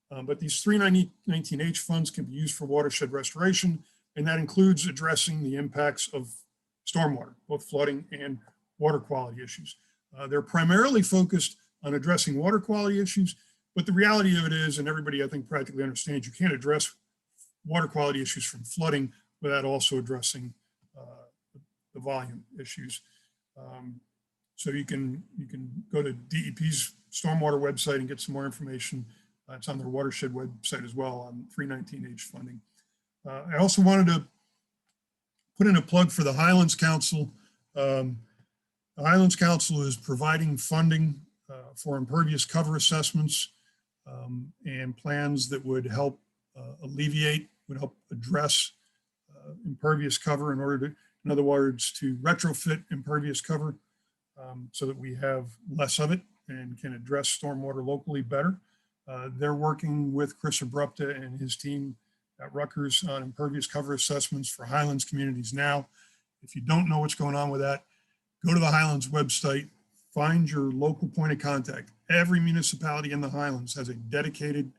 Speaker 2: But these 319H funds can be used for watershed restoration, and that includes addressing the impacts of stormwater, both flooding and water quality issues. They're primarily focused on addressing water quality issues, but the reality of it is, and everybody I think practically understands, you can't address water quality issues from flooding without also addressing the volume issues. So you can go to DEP's stormwater website and get some more information. It's on their watershed website as well on 319H funding. I also wanted to put in a plug for the Highlands Council. The Highlands Council is providing funding for impervious cover assessments and plans that would help alleviate, would help address impervious cover in order to, in other words, to retrofit impervious cover so that we have less of it and can address stormwater locally better. They're working with Chris Abrupta and his team at Rutgers on impervious cover assessments for Highlands communities now. If you don't know what's going on with that, go to the Highlands website, find your local point of contact. Every municipality in the Highlands has a dedicated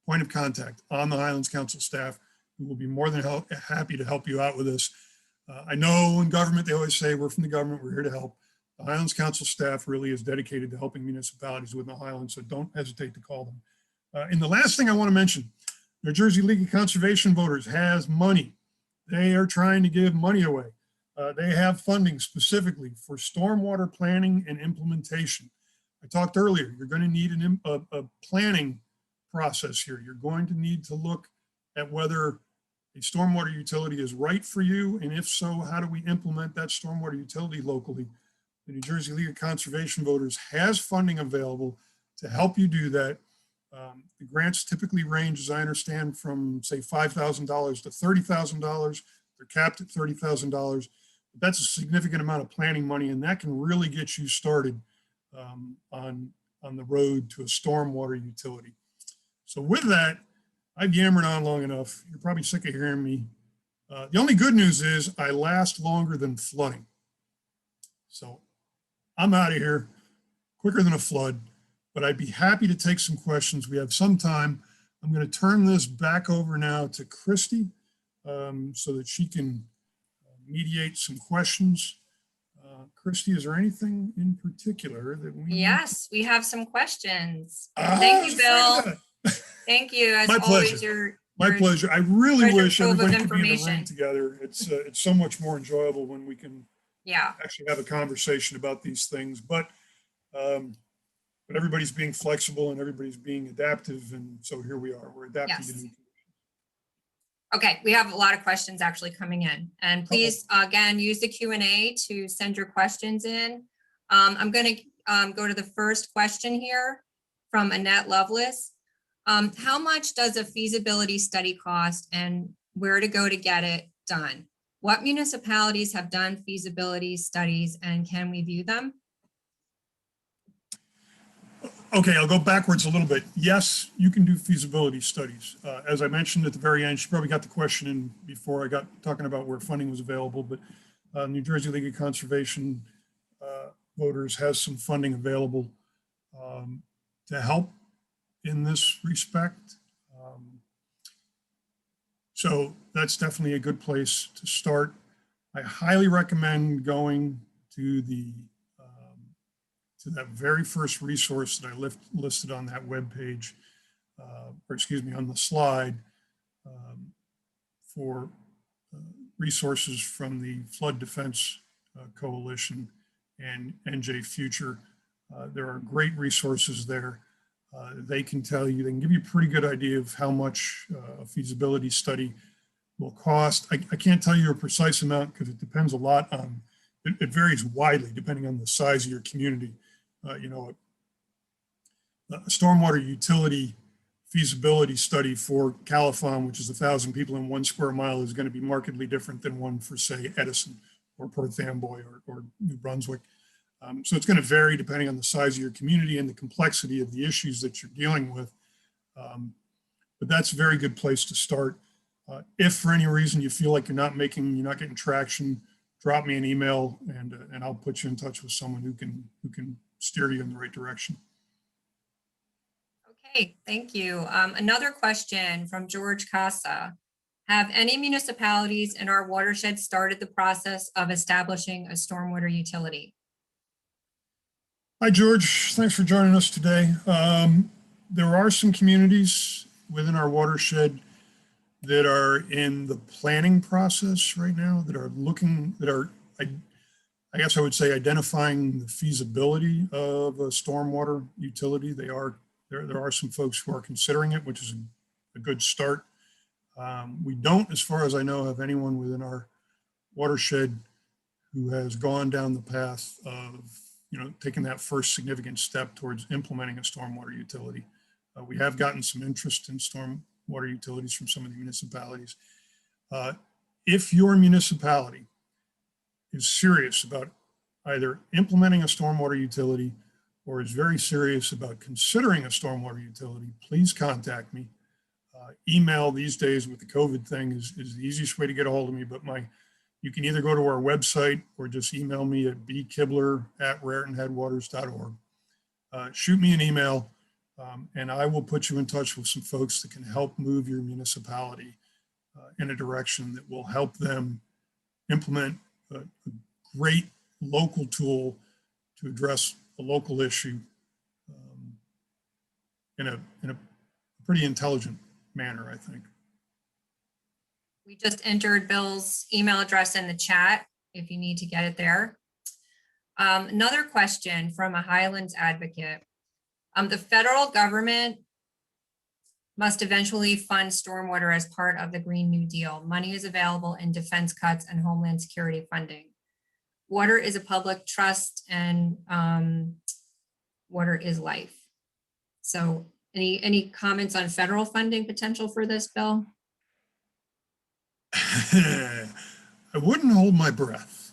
Speaker 2: point of contact on the Highlands Council staff who will be more than happy to help you out with this. I know in government, they always say, we're from the government, we're here to help. The Highlands Council staff really is dedicated to helping municipalities within the Highlands, so don't hesitate to call them. And the last thing I want to mention, New Jersey League of Conservation Voters has money. They are trying to give money away. They have funding specifically for stormwater planning and implementation. I talked earlier, you're going to need a planning process here. You're going to need to look at whether a stormwater utility is right for you, and if so, how do we implement that stormwater utility locally? The New Jersey League of Conservation Voters has funding available to help you do that. The grants typically range, as I understand, from say $5,000 to $30,000. They're capped at $30,000. But that's a significant amount of planning money, and that can really get you started on the road to a stormwater utility. So with that, I've yammered on long enough. You're probably sick of hearing me. The only good news is I last longer than flooding. So I'm out of here quicker than a flood, but I'd be happy to take some questions. We have some time. I'm going to turn this back over now to Christy so that she can mediate some questions. Christy, is there anything in particular that we
Speaker 1: Yes, we have some questions. Thank you, Bill. Thank you. As
Speaker 2: My
Speaker 1: always,
Speaker 2: pleasure. My pleasure. I really wish
Speaker 1: trove of
Speaker 2: everybody could be in the room
Speaker 1: information.
Speaker 2: together. It's so much more enjoyable when we can
Speaker 1: Yeah,
Speaker 2: actually have a conversation about these things. But everybody's being flexible and everybody's being adaptive, and so here we are. We're adapting to
Speaker 1: yes.
Speaker 2: new conditions.
Speaker 1: Okay, we have a lot of questions actually coming in, and please again use the Q&A to send your questions in. I'm going to go to the first question here from Annette Lovelace. How much does a feasibility study cost, and where to go to get it done? What municipalities have done feasibility studies, and can we view them?
Speaker 2: Okay, I'll go backwards a little bit. Yes, you can do feasibility studies. As I mentioned at the very end, she probably got the question in before I got talking about where funding was available, but New Jersey League of Conservation Voters has some funding available to help in this respect. So that's definitely a good place to start. I highly recommend going to that very first resource that I listed on that webpage, or excuse me, on the slide, for resources from the Flood Defense Coalition and NJ Future. There are great resources there. They can tell you, they can give you a pretty good idea of how much a feasibility study will cost. I can't tell you a precise amount because it depends a lot on, it varies widely depending on the size of your community. You know, a stormwater utility feasibility study for Califon, which is 1,000 people in 1 square mile, is going to be markedly different than one for, say, Edison or Perth Amboy or New Brunswick. So it's going to vary depending on the size of your community and the complexity of the issues that you're dealing with. But that's a very good place to start. If for any reason you feel like you're not getting traction, drop me an email and I'll put you in touch with someone who can steer you in the right direction.
Speaker 1: Okay, thank you. Another question from George Casa. Have any municipalities in our watershed started the process of establishing a stormwater utility?
Speaker 2: Hi, George. Thanks for joining us today. There are some communities within our watershed that are in the planning process right now that are looking, that are, I guess I would say, identifying the feasibility of a stormwater utility. There are some folks who are considering it, which is a good start. We don't, as far as I know, have anyone within our watershed who has gone down the path of, taking that first significant step towards implementing a stormwater utility. We have gotten some interest in stormwater utilities from some of the municipalities. If your municipality is serious about either implementing a stormwater utility or is very serious about considering a stormwater utility, please contact me. Email these days with the COVID thing is the easiest way to get a hold of me, but you can either go to our website or just email me at bkibler@raritanheadwaters.org. Shoot me an email, and I will put you in touch with some folks that can help move your municipality in a direction that will help them implement a great local tool to address a local issue in a pretty intelligent manner, I think.
Speaker 1: We just entered Bill's email address in the chat if you need to get it there. Another question from a Highlands advocate. The federal government must eventually fund stormwater as part of the Green New Deal. Money is available in defense cuts and Homeland Security funding. Water is a public trust, and water is life. So any comments on federal funding potential for this, Bill?
Speaker 2: I wouldn't hold my breath.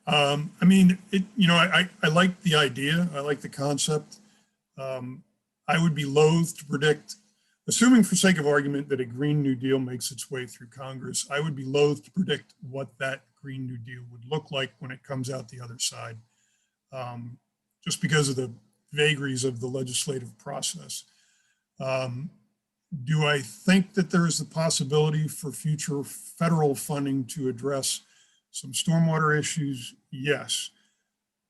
Speaker 2: I mean, I like the idea. I like the concept. I would be loath to predict, assuming for sake of argument that a Green New Deal makes its way through Congress, I would be loath to predict what that Green New Deal would look like when it comes out the other side, just because of the vagaries of the legislative process. Do I think that there is the possibility for future federal funding to address some stormwater issues? Yes.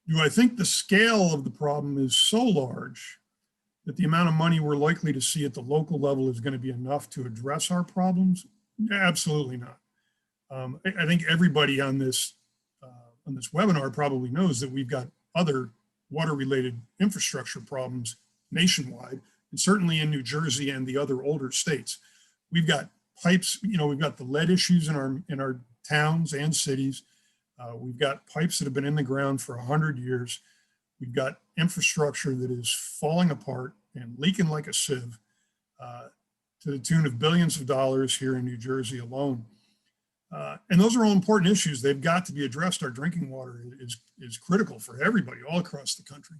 Speaker 2: Do I think the scale of the problem is so large that the amount of money we're likely to see at the local level is going to be enough to address our problems? Absolutely not. I think everybody on this webinar probably knows that we've got other water-related infrastructure problems nationwide, and certainly in New Jersey and the other older states. We've got pipes, we've got the lead issues in our towns and cities. We've got pipes that have been in the ground for 100 years. We've got infrastructure that is falling apart and leaking like a sieve to the tune of billions of dollars here in New Jersey alone. And those are all important issues. They've got to be addressed. Our drinking water is critical for everybody all across the country.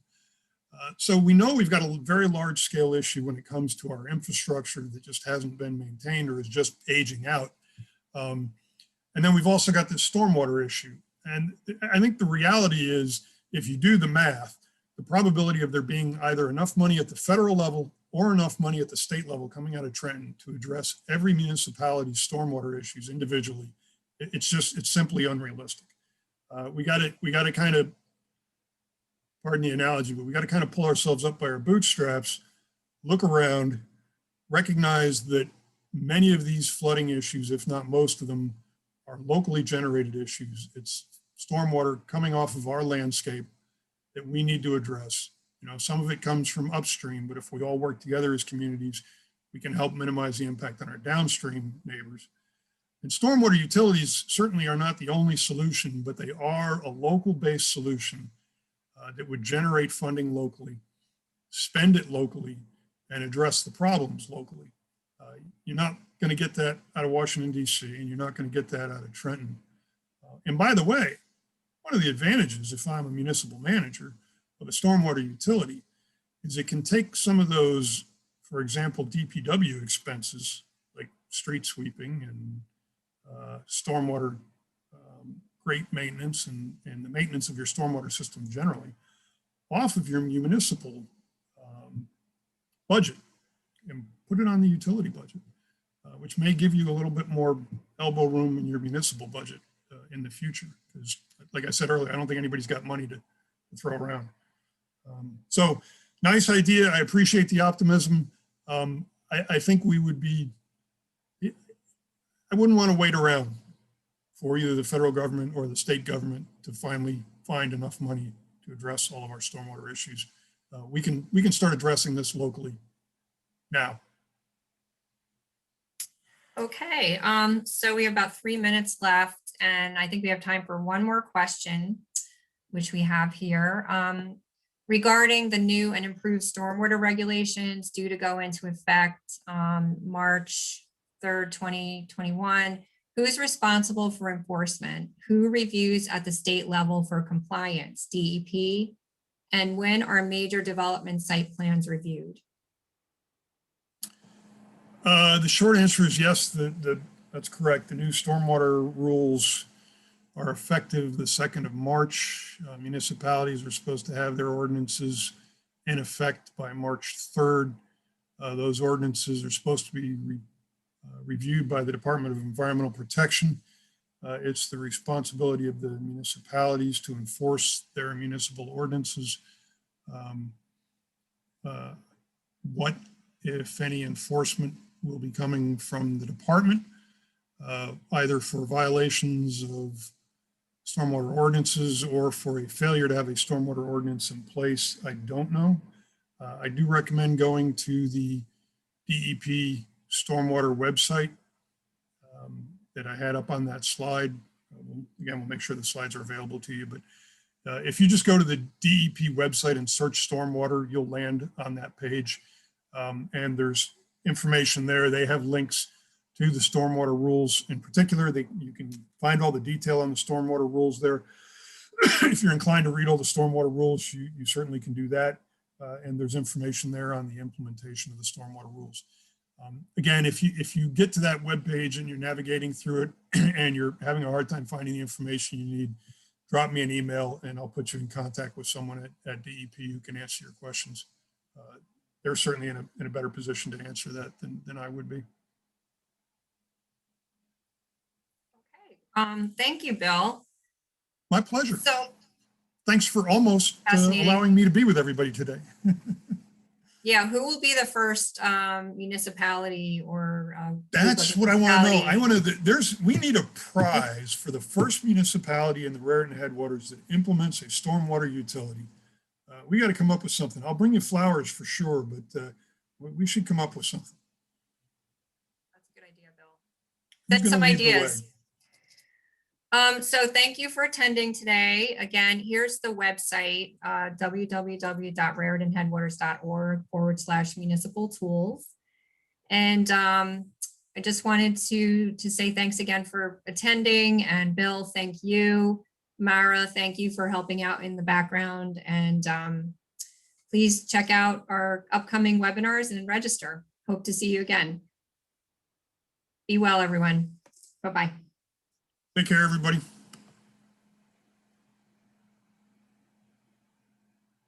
Speaker 2: So we know we've got a very large scale issue when it comes to our infrastructure that just hasn't been maintained or is just aging out. And then we've also got this stormwater issue. And I think the reality is, if you do the math, the probability of there being either enough money at the federal level or enough money at the state level coming out of Trenton to address every municipality's stormwater issues individually, it's simply unrealistic. We got to kind of, pardon the analogy, but we got to kind of pull ourselves up by our bootstraps, look around, recognize that many of these flooding issues, if not most of them, are locally generated issues. It's stormwater coming off of our landscape that we need to address. Some of it comes from upstream, but if we all work together as communities, we can help minimize the impact on our downstream neighbors. And stormwater utilities certainly are not the only solution, but they are a local-based solution that would generate funding locally, spend it locally, and address the problems locally. You're not going to get that out of Washington, D.C., and you're not going to get that out of Trenton. And by the way, one of the advantages, if I'm a municipal manager of a stormwater utility, is it can take some of those, for example, DPW expenses, like street sweeping and stormwater great maintenance and the maintenance of your stormwater system generally, off of your municipal budget and put it on the utility budget. which may give you a little bit more elbow room in your municipal budget in the future. Because like I said earlier, I don't think anybody's got money to throw around. So nice idea. I appreciate the optimism. I think we would be, I wouldn't want to wait around for either the federal government or the state government to finally find enough money to address all of our stormwater issues. We can start addressing this locally now.
Speaker 1: Okay, so we have about 3 minutes left, and I think we have time for one more question, which we have here. Regarding the new and improved stormwater regulations due to go into effect March 3rd, 2021, who is responsible for enforcement? Who reviews at the state level for compliance, DEP? And when are major development site plans reviewed?
Speaker 2: The short answer is yes, that's correct. The new stormwater rules are effective the 2nd of March. Municipalities are supposed to have their ordinances in effect by March 3rd. Those ordinances are supposed to be reviewed by the Department of Environmental Protection. It's the responsibility of the municipalities to enforce their municipal ordinances. What, if any, enforcement will be coming from the department, either for violations of stormwater ordinances or for a failure to have a stormwater ordinance in place, I don't know. I do recommend going to the DEP stormwater website that I had up on that slide. Again, we'll make sure the slides are available to you, but if you just go to the DEP website and search stormwater, you'll land on that page. And there's information there. They have links to the stormwater rules in particular. You can find all the detail on the stormwater rules there. If you're inclined to read all the stormwater rules, you certainly can do that. And there's information there on the implementation of the stormwater rules. Again, if you get to that web page and you're navigating through it and you're having a hard time finding the information you need, drop me an email and I'll put you in contact with someone at DEP who can answer your questions. They're certainly in a better position to answer that than I would be.
Speaker 1: Okay, thank you, Bill.
Speaker 2: My pleasure.
Speaker 1: So
Speaker 2: thanks for almost allowing me to be with everybody today.
Speaker 1: yeah, who will be the first municipality or
Speaker 2: that's what I want to know. I want to, we need a prize for the first municipality in the Raritan Headwaters that implements a stormwater utility. We got to come up with something. I'll bring you flowers for sure, but we should come up with something.
Speaker 1: That's a good idea, Bill. That's some ideas. So thank you for attending today. Again, here's the website, www.raritanheadwaters.org/municipal tools. And I just wanted to say thanks again for attending. And Bill, thank you. Mara, thank you for helping out in the background. And please check out our upcoming webinars and register. Hope to see you again. Be well, everyone. Bye-bye.
Speaker 2: Take care, everybody.